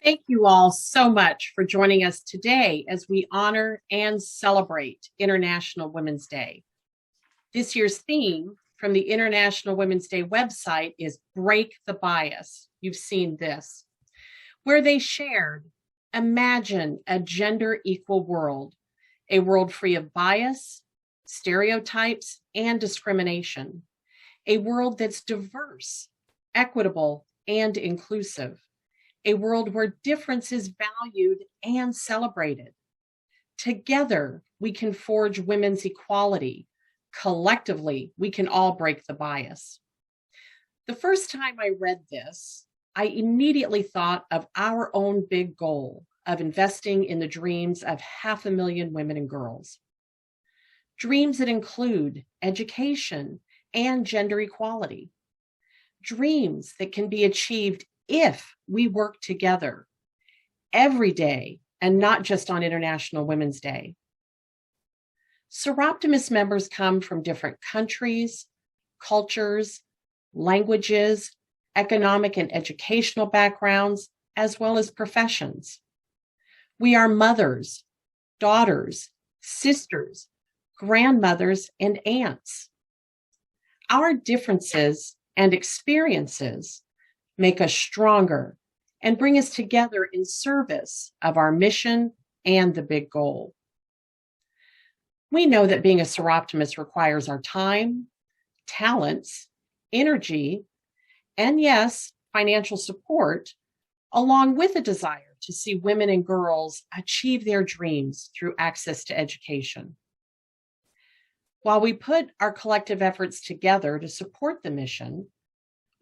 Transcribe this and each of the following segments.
Thank you all so much for joining us today as we honor and celebrate International Women's Day. This year's theme from the International Women's Day website is Break the Bias. You've seen this, where they shared, imagine a gender equal world, a world free of bias, stereotypes, and discrimination, a world that's diverse, equitable, and inclusive, a world where difference is valued and celebrated. Together, we can forge women's equality. Collectively, we can all break the bias. The first time I read this, I immediately thought of our own big goal of investing in the dreams of 500,000 women and girls. Dreams that include education and gender equality. Dreams that can be achieved if we work together every day and not just on International Women's Day. Soroptimist members come from different countries, cultures, languages, economic and educational backgrounds, as well as professions. We are mothers, daughters, sisters, grandmothers, and aunts. Our differences and experiences make us stronger and bring us together in service of our mission and the big goal. We know that being a Soroptimist requires our time, talents, energy, and yes, financial support, along with a desire to see women and girls achieve their dreams through access to education. While we put our collective efforts together to support the mission,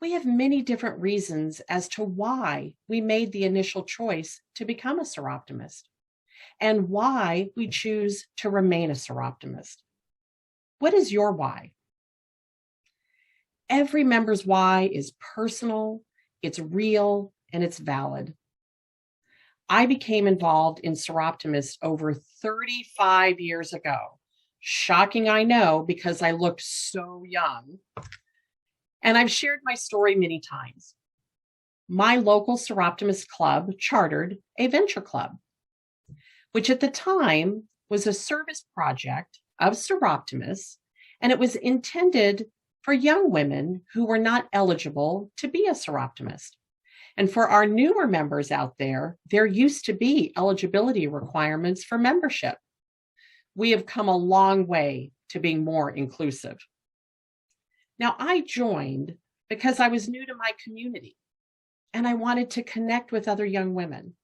we have many different reasons as to why we made the initial choice to become a Soroptimist and why we choose to remain a Soroptimist. What is your why? Every member's why is personal, it's real, and it's valid. I became involved in Soroptimist over 35 years ago. Shocking, I know, because I looked so young. And I've shared my story many times. My local Soroptimist club chartered a venture club, which at the time was a service project of Soroptimists, and it was intended for young women who were not eligible to be a Soroptimist. And for our newer members out there used to be eligibility requirements for membership. We have come a long way to being more inclusive. Now, I joined because I was new to my community and I wanted to connect with other young women.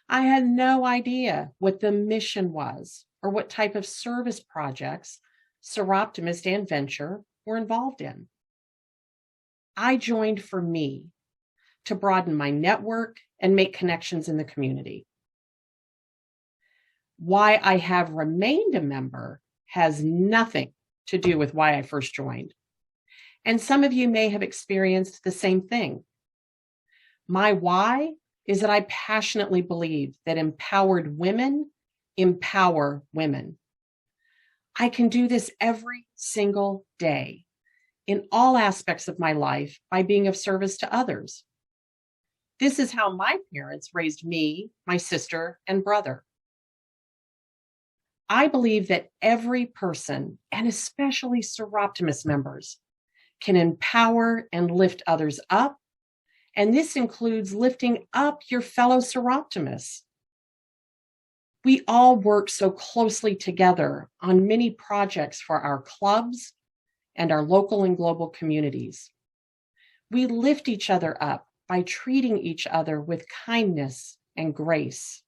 I had no idea what the mission was or what type of service projects Soroptimist and Venture were involved in. I joined for me to broaden my network and make connections in the community. Why I have remained a member has nothing to do with why I first joined. And some of you may have experienced the same thing. My why is that I passionately believe that empowered women empower women. I can do this every single day in all aspects of my life by being of service to others. This is how my parents raised me, my sister, and brother. I believe that every person, and especially Soroptimist members, can empower and lift others up. And this includes lifting up your fellow Soroptimists. We all work so closely together on many projects for our clubs and our local and global communities. We lift each other up by treating each other with kindness and grace.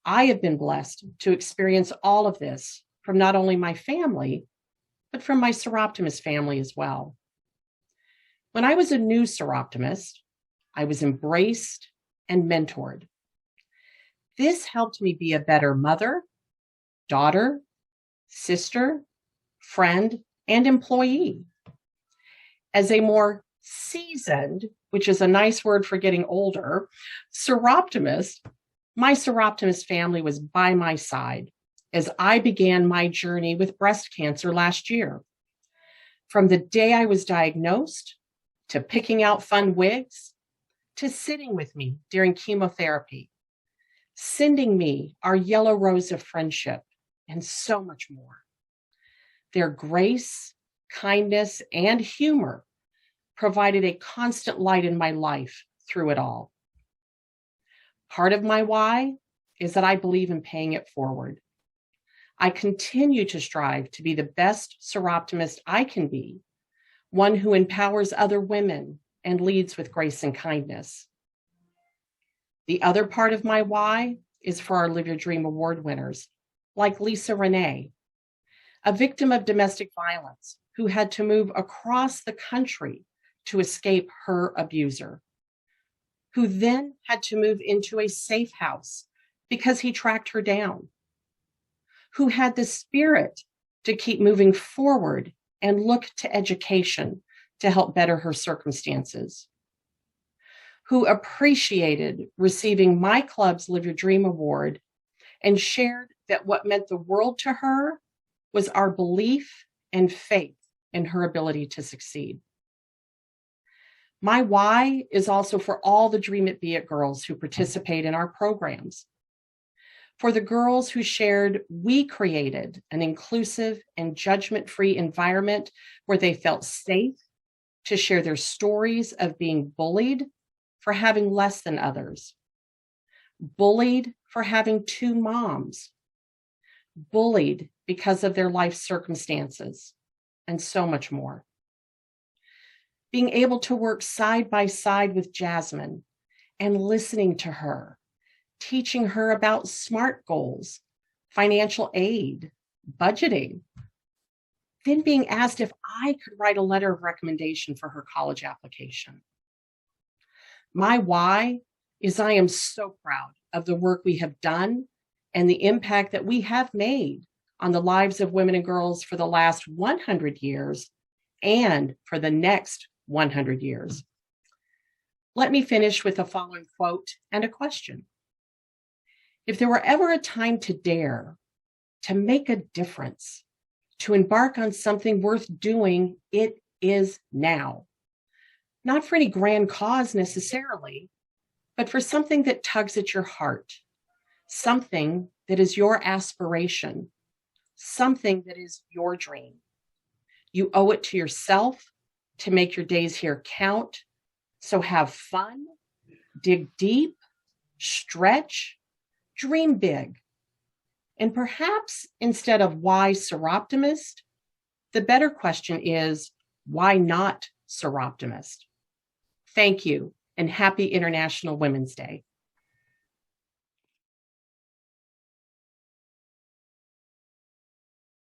I have been blessed to experience all of this from not only my family, but from my Soroptimist family as well. When I was a new Soroptimist, I was embraced and mentored. This helped me be a better mother, daughter, sister, friend, and employee. As a more seasoned, which is a nice word for getting older, Soroptimist, my Soroptimist family was by my side as I began my journey with breast cancer last year. From the day I was diagnosed, to picking out fun wigs, to sitting with me during chemotherapy, sending me our yellow rose of friendship, and so much more. Their grace, kindness, and humor provided a constant light in my life through it all. Part of my why is that I believe in paying it forward. I continue to strive to be the best Soroptimist I can be, one who empowers other women and leads with grace and kindness. The other part of my why is for our Live Your Dream Award winners, like Lisa Renee, a victim of domestic violence who had to move across the country to escape her abuser, who then had to move into a safe house because he tracked her down, who had the spirit to keep moving forward and look to education to help better her circumstances, who appreciated receiving my club's Live Your Dream Award and shared that what meant the world to her was our belief and faith in her ability to succeed. My why is also for all the Dream It Be It girls who participate in our programs. For the girls who shared, we created an inclusive and judgment-free environment where they felt safe to share their stories of being bullied for having less than others, bullied for having two moms, bullied because of their life circumstances, and so much more. Being able to work side by side with Jasmine and listening to her, teaching her about SMART goals, financial aid, budgeting, then being asked if I could write a letter of recommendation for her college application. My why is I am so proud of the work we have done and the impact that we have made on the lives of women and girls for the last 100 years and for the next 100 years. Let me finish with the following quote and a question. If there were ever a time to dare, to make a difference, to embark on something worth doing, it is now. Not for any grand cause necessarily, but for something that tugs at your heart, something that is your aspiration, something that is your dream. You owe it to yourself to make your days here count. So have fun, dig deep, stretch, dream big. And perhaps instead of why Soroptimist, the better question is, why not Soroptimist? Thank you, and happy International Women's Day.